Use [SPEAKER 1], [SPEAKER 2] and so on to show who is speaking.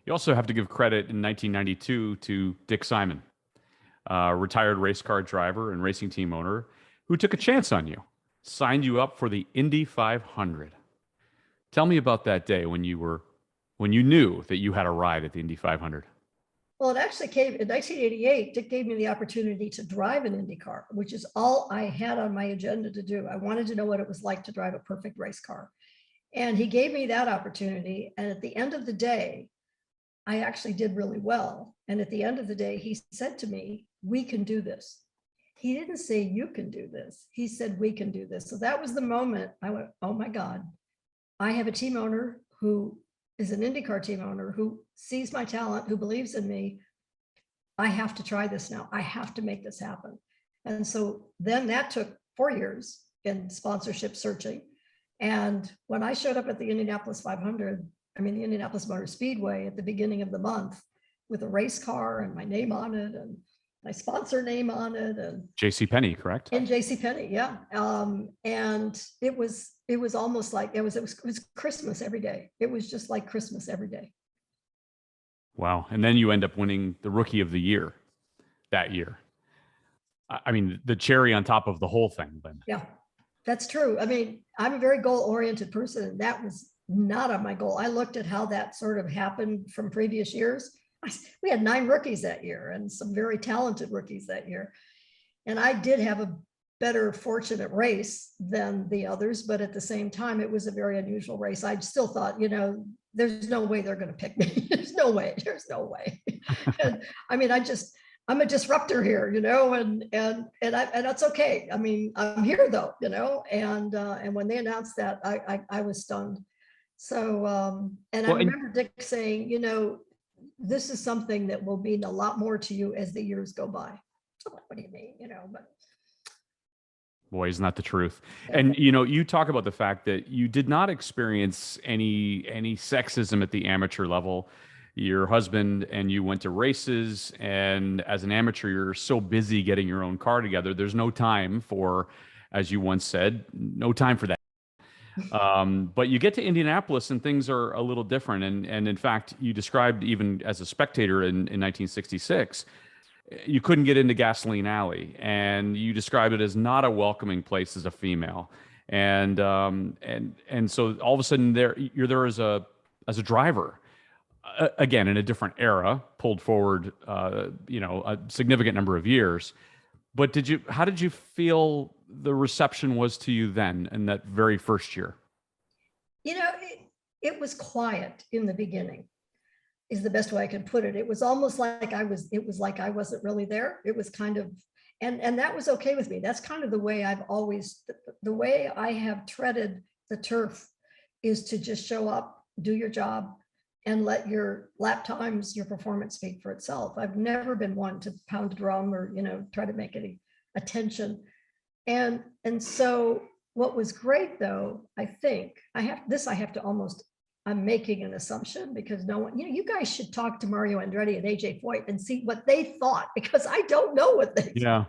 [SPEAKER 1] You also have to give credit in 1992 to Dick Simon, retired race car driver and racing team owner, who took a chance on you, signed you up for the Indy 500. Tell me about that day when you knew that you had a ride at the Indy 500.
[SPEAKER 2] Well, it actually came in 1988. Dick gave me the opportunity to drive an IndyCar, which is all I had on my agenda to do. I wanted to know what it was like to drive a perfect race car. And he gave me that opportunity. And at the end of the day, I actually did really well. And at the end of the day, he said to me, "We can do this." He didn't say, "You can do this." He said, "We can do this." So that was the moment I went, oh my God, I have a team owner who is an IndyCar team owner who sees my talent, who believes in me. I have to try this now. I have to make this happen. And so then that took 4 years in sponsorship searching. And when I showed up at the Indianapolis 500, the Indianapolis Motor Speedway at the beginning of the month with a race car and my name on it and my sponsor name on it, and
[SPEAKER 1] J.C. Penney, correct?
[SPEAKER 2] in J.C. Penney, yeah. And it was almost like it was Christmas every day. It was just like Christmas every day.
[SPEAKER 1] Wow. And then you end up winning the Rookie of the Year that year. I mean, the cherry on top of the whole thing, then.
[SPEAKER 2] Yeah, that's true. I mean, I'm a very goal-oriented person, and that was not on my goal. I looked at how that sort of happened from previous years. We had 9 rookies that year and some very talented rookies that year. And I did have a better fortunate race than the others, but at the same time, it was a very unusual race. I still thought, there's no way they're going to pick me. There's no way. And I mean, I'm a disruptor here, and that's okay. I mean, I'm here though, and when they announced that, I was stunned. So, and I remember Dick saying, this is something that will mean a lot more to you as the years go by. I'm like, what do you mean? But
[SPEAKER 1] boy, isn't that the truth? And you talk about the fact that you did not experience any sexism at the amateur level. Your husband and you went to races, and as an amateur, you're so busy getting your own car together. There's no time for, as you once said, no time for that. But you get to Indianapolis and things are a little different. And in fact, you described even as a spectator in 1966, you couldn't get into Gasoline Alley, and you described it as not a welcoming place as a female. And so all of a sudden you're there as a driver, again, in a different era, pulled forward, a significant number of years. But how did you feel the reception was to you then in that very first year?
[SPEAKER 2] It was quiet in the beginning, is the best way I can put it. It was almost like I wasn't really there. It was kind of, and that was okay with me. That's kind of the way the way I have treaded the turf is to just show up, do your job, and let your lap times, your performance speak for itself. I've never been one to pound the drum or, try to make any attention. And so what was great though, I think I'm making an assumption because no one, you guys should talk to Mario Andretti and AJ Foyt and see what they thought, because I don't know what they
[SPEAKER 1] Yeah.